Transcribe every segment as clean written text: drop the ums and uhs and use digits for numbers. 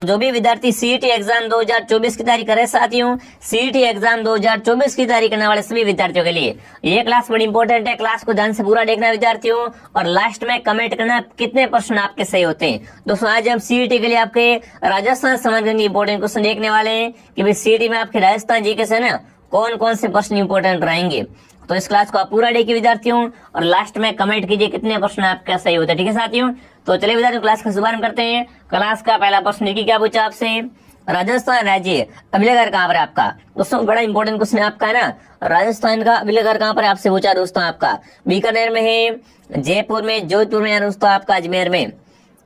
जो भी विद्यार्थी सीईटी एग्जाम 2024 की तैयारी करे साथियों, सीईटी एग्जाम 2024 की तैयारी करने वाले सभी विद्यार्थियों के लिए ये क्लास बड़ी इंपॉर्टेंट है। क्लास को ध्यान से पूरा देखना विद्यार्थियों, और लास्ट में कमेंट करना कितने प्रश्न आपके सही होते हैं। दोस्तों आज हम सीईटी के लिए आपके राजस्थान समग्र के इंपॉर्टेंट क्वेश्चन देखने वाले हैं कि भाई सीईटी में आपके राजस्थान जीके से ना कौन कौन से प्रश्न इंपॉर्टेंट रहेंगे। तो इस क्लास को आप पूरा देखिए विद्यार्थियों, और लास्ट में कमेंट कीजिए कितने प्रश्न आपका सही होता है। ठीक है साथियों, तो चलिए विद्यार्थियों क्लास का शुभारंभ करते हैं। क्लास का पहला प्रश्न देखिए क्या पूछा आपसे, राजस्थान राज्य अभिलेखर कहाँ पर है आपका। दोस्तों बड़ा इंपॉर्टेंट क्वेश्चन है आपका है ना, राजस्थान का अभिलेखर कहाँ पर है आपसे पूछा दोस्तों आपका, बीकानेर में है, जयपुर में, जोधपुर में, या दोस्तों आपका अजमेर में।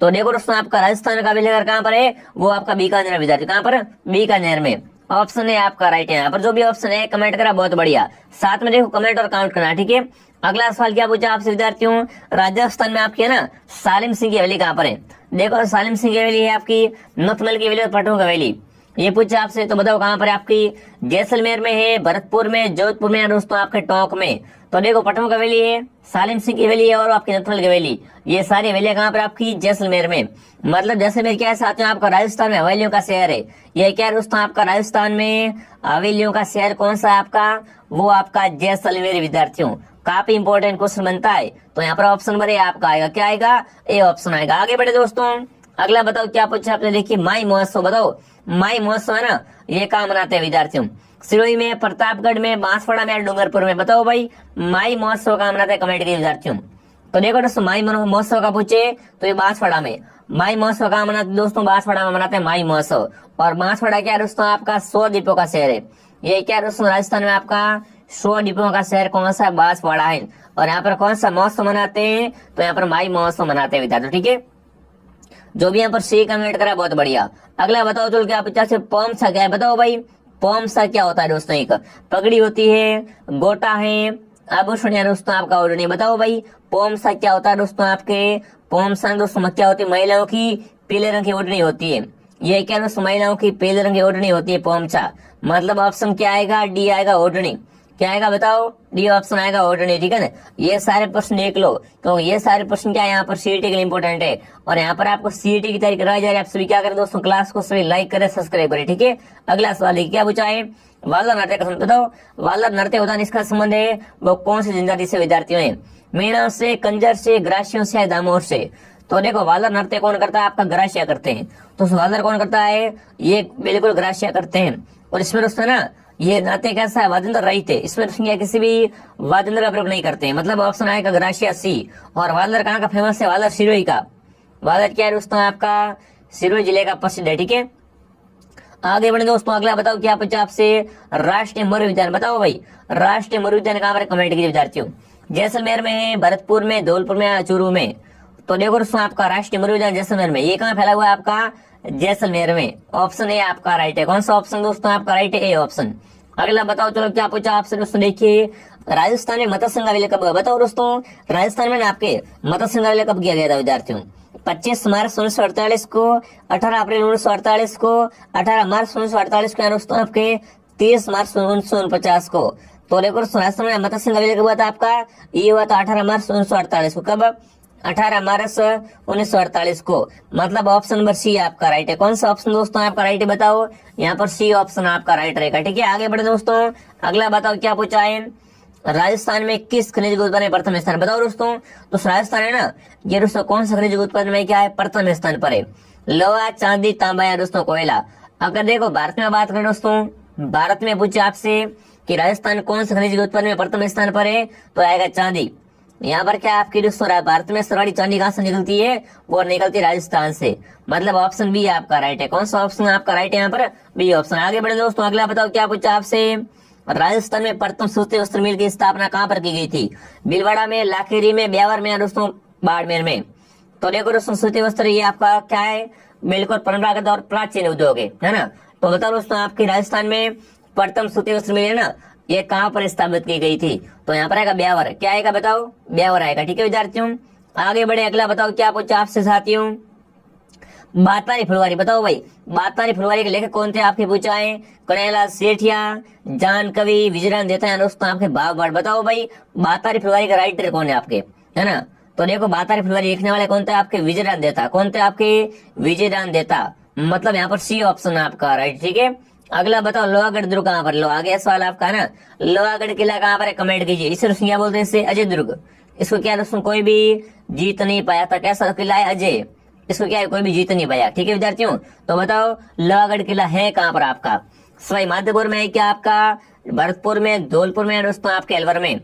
तो देखो दोस्तों आपका राजस्थान का अभिलेखर कहाँ पर है, वो आपका बीकानेर विद्यार्थी, कहाँ पर, बीकानेर में। ऑप्शन है आपका राइट है। यहाँ पर जो भी ऑप्शन है कमेंट करा, बहुत बढ़िया। साथ में देखो कमेंट और काउंट करना, ठीक है। अगला सवाल क्या पूछा आपसे विद्यार्थियों, राजस्थान में आपकी है ना सालिम सिंह की हवेली कहाँ पर है। देखो सालिम सिंह की हवेली है आपकी नथमल की हवेली और पटों की हवेली, ये पूछा आपसे। तो बताओ कहाँ पर है आपकी, जैसलमेर में है, भरतपुर में, जोधपुर में, या दोस्तों आपके टोंक में। तो देखो पटों की हवेली है, सालिम सिंह की हवेली है, और आपकी नथमल की हवेली, ये सारी हवेलियां कहाँ पर आपकी, जैसलमेर में। मतलब जैसलमेर क्या है साथियों, आपका राजस्थान में हवेलियों का शहर है। ये क्या है दोस्तों आपका राजस्थान में हवेलियों का शहर कौन सा है आपका, वो आपका जैसलमेर विद्यार्थियों। काफी इंपॉर्टेंट क्वेश्चन बनता है। तो यहाँ पर ऑप्शन नंबर ए आपका आएगा, क्या आएगा, ए ऑप्शन आएगा। आगे बढ़े दोस्तों, अगला बताओ क्या पूछा आपने, देखिए माई महोत्सव। बताओ माई महोत्सव है ना, ये कहाँ मनाते हैं विद्यार्थियों, सिरोही में, प्रतापगढ़ में, बांसवाड़ा में, डूंगरपुर में। बताओ भाई माई महोत्सव कहाँ मनाते हैं, कमेंट कीजिए विद्यार्थियों। तो देखो दोस्तों माई महोत्सव का पूछे तो ये बांसवाड़ा में। माई महोत्सव कहाँ मनाते दोस्तों, बांसवाड़ा में मनाते हैं माई महोत्सव। और बांसवाड़ा क्या है दोस्तों आपका 100 द्वीपों का शहर है। ये क्या है दोस्तों राजस्थान में आपका 100 द्वीपों का शहर कौन सा है, बांसवाड़ा है। और यहाँ पर कौन सा महोत्सव मनाते हैं, तो यहाँ पर माई महोत्सव मनाते हैं विद्यार्थियों, ठीक है। जो भी यहाँ पर सी कमेंट करा, बहुत बढ़िया। अगला बताओ चलो क्या पूछा से, पोमसा क्या है। बताओ भाई पोमसा क्या होता है दोस्तों, एक पगड़ी होती है, गोटा है, आभूषण है दोस्तों आपका ओढ़नी। बताओ भाई पोमसा क्या होता है दोस्तों आपके, पोमसा दोस्तों क्या होती है, महिलाओं की पीले रंग की ओढ़नी होती है। ये क्या दोस्तों महिलाओं की पीले रंग की ओढ़नी होती है पोमसा। मतलब ऑप्शन क्या आएगा, डी आएगा ओढ़नी। क्या आएगा बताओ, डी ऑप्शन आएगा ओढ़नी, ठीक है ना। ये सारे प्रश्न देख लो, तो ये सारे प्रश्न क्या है यहाँ पर सीईटी के लिए इंपॉर्टेंट है। और यहाँ पर आपको सीईटी की तैयारी करवाई जा रही है। आप सभी क्या करें दोस्तों, क्लास को सभी लाइक करें, सब्सक्राइब करें, ठीक है। अगला सवाल है क्या पूछा है, वालर नृत्य का संबंध बताओ। वालर नृत्य होता है, इसका संबंध है वो कौन सी जनजाति से विद्यार्थियों है, मीणा से, कंजर से, ग्रासियों से, दामोर से। तो देखो वालर नृत्य कौन करता है, आपका ग्रासिया करते हैं। तो वालर कौन करता है, ये बिल्कुल ग्रासिया करते हैं। और इसमें दोस्तों ना ये नृत्य कैसा है, वाद्यंत्र रहित है। इसमें किसी भी वाद्यंत्र का प्रयोग नहीं करते हैं। मतलब ऑप्शन आएगा ग्रासिया सी। और वालर कहाँ का फेमस है, वालर सिरोही का। वालर क्या है दोस्तों आपका सिरोही जिले का प्रसिद्ध है, ठीक है। आगे बढ़े दोस्तों, अगला बताओ क्या पूछा आपसे, राष्ट्रीय मरु उद्यान। बताओ भाई राष्ट्रीय मरु उद्यान कहाँ पर, कमेंट कीजिए विद्यार्थियों। जैसलमेर में है, भरतपुर में, धौलपुर में, चूरू में। तो देखो दोस्तों आपका राष्ट्रीय मरु उद्यान जैसलमेर में, ये कहाँ फैला हुआ है आपका, जैसलमेर में। ऑप्शन ए आपका राइट है। कौन सा ऑप्शन दोस्तों आपका राइट है, ए ऑप्शन। अगला बताओ चलो क्या पूछा आपसे दोस्तों, देखिए राजस्थान में मत्स्य संग्रह विलय कब हुआ। बताओ दोस्तों राजस्थान में आपके मत्स्य संग्रह विलय कब किया गया था विद्यार्थियों, 25 मार्च 1948 को, 18 अप्रैल 1948 को, 18 मार्च 1948 को, दोस्तों आपके 30 मार्च 1949 को। तो देखो राजस्थान में मत्स्य संग्रह विलय कब हुआ था आपका, ये हुआ था 18 मार्च 1948 को। कब, 18 मार्च 1948 को। मतलब ऑप्शन नंबर सी आपका राइट है। कौन सा ऑप्शन दोस्तों आपका राइट है, बताओ। यहाँ पर सी ऑप्शन आपका राइट रहेगा, ठीक है। आगे बढ़े दोस्तों, अगला बताओ क्या पूछा है, राजस्थान में किस खनिज के उत्पादन में प्रथम स्थान। बताओ दोस्तों, तो राजस्थान है ना, ये दोस्तों कौन सा खनिज उत्पादन में क्या है, प्रथम स्थान पर है। लोहा, चांदी, तांबा, या दोस्तों कोयला। अगर देखो भारत में बात करें दोस्तों, भारत में पूछे आपसे कि राजस्थान कौन सा खनिज के उत्पादन में प्रथम स्थान पर है, तो आएगा चांदी। यहाँ पर क्या आपकी दोस्तों भारत में सर्वाधिक चांदी कहाँ से निकलती है, वो निकलती है राजस्थान से। मतलब ऑप्शन बी आपका राइट है। कौन सा ऑप्शन आपका राइट है यहाँ पर, बी ऑप्शन। आगे बढ़े दोस्तों, अगला बताओ क्या पूछा आपसे, राजस्थान में प्रथम सूती वस्त्र मिल की स्थापना कहाँ पर की गई थी, भीलवाड़ा में, लाखेरी में, ब्यावर में, या दोस्तों बाड़मेर में। तो देखो दोस्तों सूती वस्त्र ये आपका क्या है, बिल्कुल परंपरागत और प्राचीन उद्योग है ना। तो बताओ दोस्तों आपके राजस्थान में प्रथम सूती वस्त्र मिल है ना, ये कहाँ पर स्थापित की गई थी, तो यहाँ पर आएगा ब्यावर। क्या आएगा बताओ, ब्यावर आएगा, ठीक है विद्यार्थियों। आगे बढ़े, अगला बताओ क्या पूछा आपसे साथियों, बातारी फुलवारी। बताओ भाई बातारी फुलवारी के लेखक कौन थे आपके पूछा है, कन्हैयालाल सेठिया, जान कवि, विजयराम देता है दोस्तों आपके बागवाड़। बताओ भाई बातारी फुलवारी का राइटर कौन है आपके, है ना। तो देखो बातारी फुलवारी लिखने वाले कौन थे आपके, विजयराम देता। कौन थे आपके, विजयराम देता। मतलब यहाँ पर सी ऑप्शन आपका राइट, ठीक है। अगला बताओ लोहागढ़ दुर्ग कहाँ पर, लो आ गया सवाल आपका ना, लोहागढ़ किला कहाँ पर है, कमेंट कीजिए। इसे दोस्तों क्या बोलते हैं, इससे अजय दुर्ग। इसको क्या दोस्तों कोई भी जीत नहीं पाया था, कैसा किला है अजय, इसको क्या है कोई भी जीत नहीं पाया, ठीक है विद्यार्थियों। तो बताओ लोहागढ़ किला है कहाँ पर आपका, सवाई माधोपुर में है क्या आपका, भरतपुर में, धौलपुर में, दोस्तों आपके अलवर में।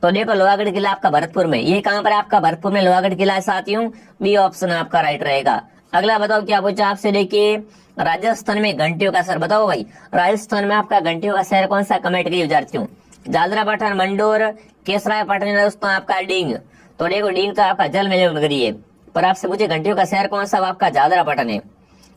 तो देखो लोहागढ़ किला आपका भरतपुर में, ये कहाँ पर आपका भरतपुर में लोहागढ़ किला है साथियों, बी ऑप्शन आपका राइट रहेगा। अगला बताओ क्या पूछा आपसे, देखिए राजस्थान में घंटियों का शहर, बताओ भाई राजस्थान में आपका घंटियों का शहर कौन सा, कमेंट कीजिए विद्यार्थियों। जालरा पठान, मंडोर, केसराय पठान, दोस्तों आपका डींग। तो देखो डींग तो आपका जल में नगरी है, पर आपसे पूछे घंटियों का शहर कौन सा, आपका जालरा पठान है।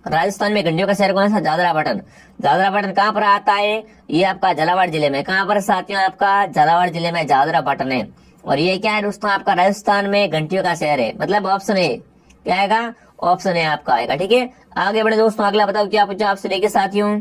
राजस्थान में घंटियों का शहर कौन सा, जालरा पठान। जालरा पठान कहाँ पर आता है, ये आपका झालावाड़ जिले में, कहाँ पर साथियों आपका झालावाड़ जिले में जालरा पठान है। और ये क्या है दोस्तों आपका राजस्थान में घंटियों का शहर है, मतलब ऑप्शन है क्या आएगा, ऑप्शन है आपका आएगा, ठीक है। आगे बढ़े दोस्तों, अगला बताओ क्या पूछा आपसे, देखिए साथियों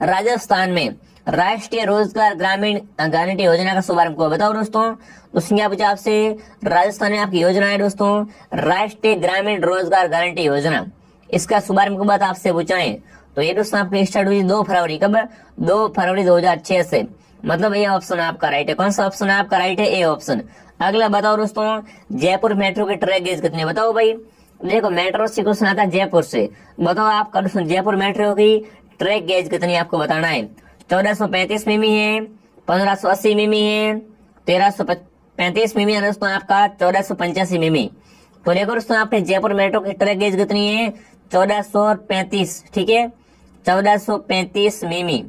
राजस्थान में राष्ट्रीय रोजगार ग्रामीण गारंटी योजना का शुभारंभ हुआ, बताओ दोस्तों। दोस्तों क्या पूछा आपसे, राजस्थान में आपकी योजना है दोस्तों राष्ट्रीय ग्रामीण रोजगार गारंटी योजना, इसका शुभारंभ कब आपसे पूछा है। तो ये दोस्तों आपकी स्टार्ट हुई 2 फरवरी, कब, 2 फरवरी 2006 से, मतलब ये ऑप्शन आपका राइट है। कौन सा ऑप्शन आपका राइट है, ए ऑप्शन। अगला बताओ दोस्तों जयपुर मेट्रो के ट्रैक गेज कितने, बताओ भाई। देखो मेट्रो से क्वेश्चन आता है जयपुर से, बताओ आपका दोस्तों जयपुर मेट्रो की ट्रैक गेज कितनी आपको बताना है। 1435 मिमी है, 1580 मिमी है, 1335 मिमी है दोस्तों आपका, 1485 मिमी। तो देखो दोस्तों आपके जयपुर मेट्रो की ट्रैक गेज कितनी है, 1435, ठीक है, 1435 मिमी,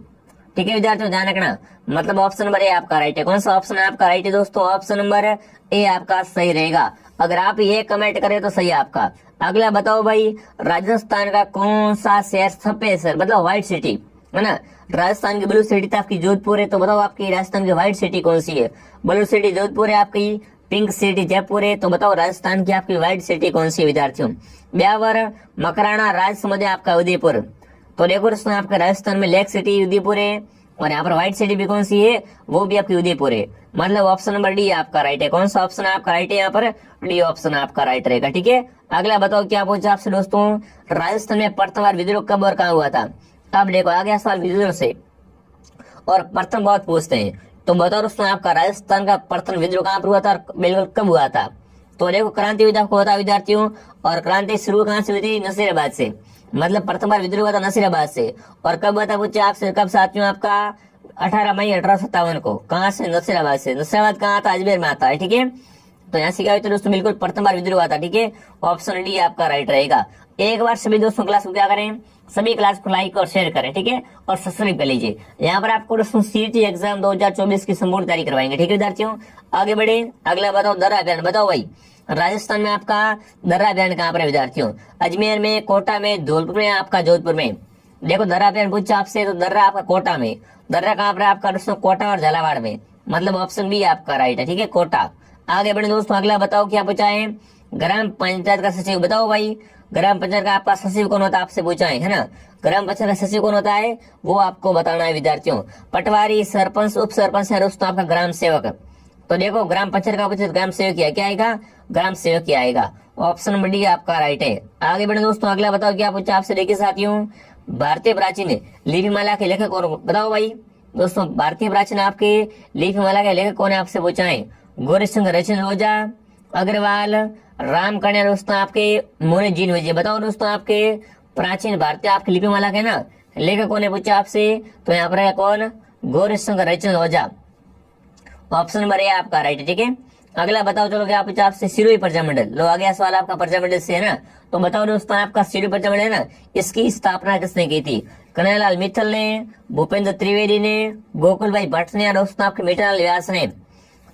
ठीक है विद्यार्थियों ध्यान रखना। मतलब ऑप्शन नंबर ए आपका राइट है। कौन सा ऑप्शन आपका राइट है दोस्तों, ऑप्शन नंबर ए आपका सही रहेगा। अगर आप ये कमेंट करें तो सही है आपका। अगला बताओ भाई राजस्थान का कौन सा शहर सफेद शहर, मतलब व्हाइट सिटी है ना। राजस्थान की ब्लू सिटी तो आपकी जोधपुर है, तो बताओ आपकी राजस्थान की व्हाइट सिटी कौन सी है। ब्लू सिटी जोधपुर है, आपकी पिंक सिटी जयपुर है, तो बताओ राजस्थान की आपकी व्हाइट सिटी कौन सी है विद्यार्थियों। ब्यावर, मकराना, राजसमंद आपका उदयपुर। तो देखो दोस्तों आपका राजस्थान में लेक सिटी उदयपुर है, और यहाँ पर व्हाइट सिटी भी कौन सी है, वो भी आपकी उदयपुर है। मतलब ऑप्शन नंबर डी आपका राइट है। कौन सा ऑप्शन आपका राइट है, यहाँ पर डी ऑप्शन आपका राइट रहेगा, ठीक है। अगला बताओ क्या पूछा आपसे दोस्तों, राजस्थान में प्रथम बार विद्रोह कब और कहाँ हुआ था। अब देखो आ गया सवाल विद्रोह से, और प्रथम बहुत पूछते हैं, तो बताओ दोस्तों आपका राजस्थान का प्रथम विद्रोह कहाँ पर हुआ था और बिल्कुल कब हुआ था। तो देखो क्रांति युद्ध आपको बता विद्यार्थियों, और क्रांति शुरू कहाँ से हुई थी, नसीराबाद से। मतलब प्रथम बार विद्रोह हुआ था नसीराबाद से, और कब हुआ था पूछे आपसे, कब साथियों आपका 18 मई 1857 को। कहाँ से, नसीराबाद से। नसीराबाद कहाँ आता है, अजमेर में आता है, ठीक है। तो यहाँ से क्या हुआ दोस्तों, बिल्कुल प्रथम बार विद्रोह हुआ था, ठीक है। ऑप्शन डी आपका राइट रहेगा। एक बार सभी दोस्तों क्लास को क्या करें, सभी क्लास को लाइक और शेयर करें, ठीक है, और सब्सक्राइब कर लीजिए। यहाँ पर आपको दोस्तों सीटी एग्जाम 2024 की संपूर्ण तैयारी करवाएंगे, ठीक है विद्यार्थियों। आगे बढ़े, अगला बताओ दर्रा अभियान, बताओ भाई राजस्थान में आपका दर्रा अभियान कहाँ पर है विद्यार्थियों, अजमेर में, कोटा में, धौलपुर में, आपका जोधपुर में। देखो दर्रा अभियान पूछा आपसे, तो दर्रा आपका कोटा में, दर्रा कहाँ पर है आपका दोस्तों, कोटा और झालावाड़ में। मतलब ऑप्शन बी आपका राइट है, ठीक है, कोटा। आगे बढ़े दोस्तों, अगला बताओ क्या पूछा है, ग्राम पंचायत का सचिव, बताओ भाई ग्राम पंचायत का आपका सचिव कौन होता है, आपसे पूछा है ना। ग्राम पंचायत का सचिव कौन होता है, वो आपको बताना है विद्यार्थियों। पटवारी, सरपंच, उप सरपंच है दोस्तों आपका ग्राम सेवक। तो देखो ग्राम पंचायत का पूछे ग्राम सेवक क्या आएगा, ग्राम सेवक क्या आएगा। ऑप्शन नंबर डी आपका राइट है। आगे बढ़े दोस्तों, अगला बताओ क्या पूछा आपसे, देखिए साथियों भारतीय प्राचीन लिपिमाला के लेखक कौन, बताओ भाई दोस्तों भारतीय प्राचीन आपके लिपिमाला के लेखक कौन है, आपसे पूछा है। गौरी सिंह रचन ओझा, अग्रवाल, राम कन्या दोस्तों आपके मोने जीन विजय। बताओ दोस्तों आपके प्राचीन भारतीय आपकी लिपिमाला के ना लेखक कौन है पूछा आपसे, तो यहाँ पर है कौन, गौरी सिंह रचन ओझा। ऑप्शन नंबर ए आपका राइट है, ठीक है। अगला बताओ चलो क्या पूछा आपसे, सिरोही प्रजामंडल, लो आ गया सवाल आपका प्रजामंडल से है ना। तो बताओ दोस्तों आपका सिरोही प्रजामंडल है ना, इसकी स्थापना किसने की थी, कन्हैयालाल मित्तल ने, भूपेंद्र त्रिवेदी ने, गोकुल भाई भट्ट ने, या दोस्तों आपके मीठालाल व्यास ने।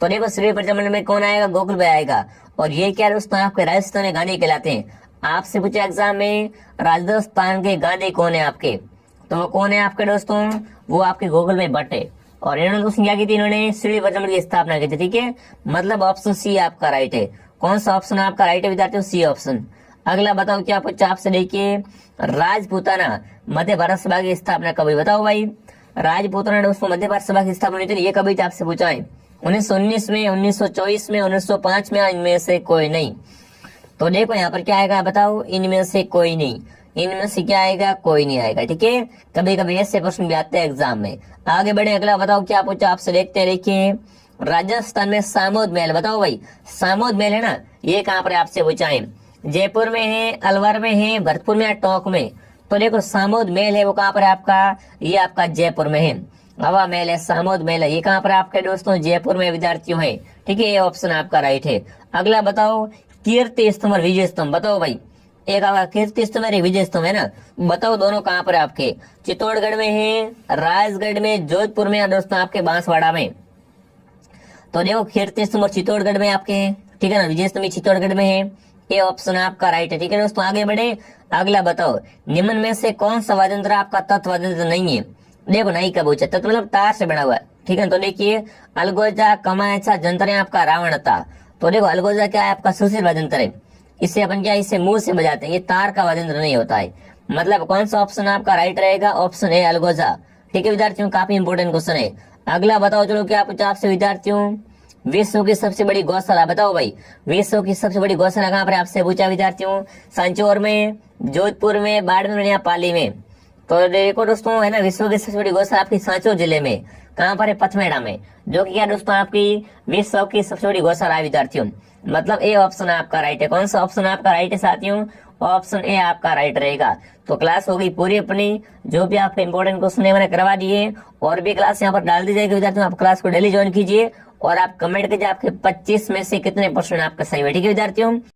तो देखो सिरोही प्रजामंडल में कौन आएगा, गोकुल भाई आएगा। और ये क्या दोस्तों आपके राजस्थान के गांधी कहलाते हैं। आपसे पूछे एग्जाम में राजस्थान के गांधी कौन है आपके, तो वो कौन है आपके दोस्तों, वो आपके गोकुल भाई भट्ट है। और इन्होंने दोस्तों क्या की थी, इन्होंने सिरोही प्रजामंडल की स्थापना की थी, ठीक है। मतलब ऑप्शन सी आपका राइट है। कौन सा ऑप्शन आपका राइट है विद्यार्थियों, सी ऑप्शन। अगला बताओ क्या पूछा आपसे, देखिए राजपूताना मध्य भारत सभा की स्थापना कब हुई, बताओ भाई राजपूताना दोस्तों मध्य भारत सभा की स्थापना हुई थी, ये कभी आपसे पूछा है। 1919 में, 1924 में, 1905 में, इनमें से कोई नहीं। तो देखो यहाँ पर क्या आएगा, बताओ इनमें से कोई नहीं। इनमें से क्या आएगा, कोई नहीं आएगा। ठीक है, कभी कभी ऐसे प्रश्न भी आते हैं एग्जाम में। आगे बढ़े, अगला बताओ क्या पूछा आपसे, देखते हैं। देखिए, राजस्थान में सामोद महल, बताओ भाई सामोद महल है ना, ये कहाँ पर आपसे पूछा है? जयपुर में है, अलवर में है, भरतपुर में या टोंक में? तो देखो सामोद महल है वो कहाँ पर है आपका, ये आपका जयपुर में है। हवा महल है, सामोद महल है, ये कहाँ पर आपके दोस्तों, जयपुर में विद्यार्थियों है। ठीक है, ये ऑप्शन आपका राइट है। अगला बताओ, कीर्ति स्तंभ और विजय स्तंभ, बताओ भाई। एक आपका कीर्ति स्तंभ है, विजय स्तंभ है ना, बताओ दोनों कहाँ पर है आपके? चित्तौड़गढ़ में है, राजगढ़ में, जोधपुर में या दोस्तों आपके बांसवाड़ा में? तो देखो कीर्ति स्तंभ और चित्तौड़गढ़ में आपके हैं, ठीक है ना, विजय स्तंभ चित्तौड़गढ़ में है, ये ऑप्शन आपका राइट है। ठीक है दोस्तों, आगे बढ़े। अगला बताओ, निम्न में से कौन सा वाद्य यंत्र आपका तत्व वाद्य यंत्र नहीं है? देखो नहीं का पूछा, तत्व मतलब तार से बना हुआ है। ठीक है, तो देखिए अलगोजा, कमायचा, जंतर है आपका रावण था। तो देखो अलगोजा क्या है आपका सुशील वाद्य यंत्र है, इससे अपन क्या इसे मुंह से बजाते हैं, ये तार का वाद्य यंत्र नहीं होता है। मतलब कौन सा ऑप्शन आपका राइट रहेगा? ऑप्शन है अलगोजा। ठीक है विद्यार्थियों, काफी इंपोर्टेंट क्वेश्चन है। अगला बताओ, चलो क्या पूछा आपसे विद्यार्थियों, विश्व की सबसे बड़ी गौशाला, बताओ भाई विश्व की सबसे बड़ी गौशाला कहाँ पर आपसे पूछा विद्यार्थियों? सांचौर में, जोधपुर में, बाड़मेर में या पाली में? तो देखो दोस्तों है ना, विश्व की सबसे बड़ी गौशाला आपकी सांचौर जिले में, कहाँ पर है? पथमेड़ा में, जो कि क्या दोस्तों आपकी विश्व की सबसे बड़ी गौशाला है विद्यार्थियों। मतलब ए ऑप्शन आपका राइट है। कौन सा ऑप्शन आपका राइट है साथियों? ऑप्शन ए आपका राइट रहेगा। तो क्लास हो गई पूरी अपनी, जो भी आपके इंपॉर्टेंट क्वेश्चन है मैंने करवा दिए, और भी क्लास यहाँ पर डाल दी जाएगी विद्यार्थियों। आप क्लास को डेली ज्वाइन कीजिए और आप कमेंट कीजिए आपके 25 में से कितने % आपका सही है। ठीक है विद्यार्थियों।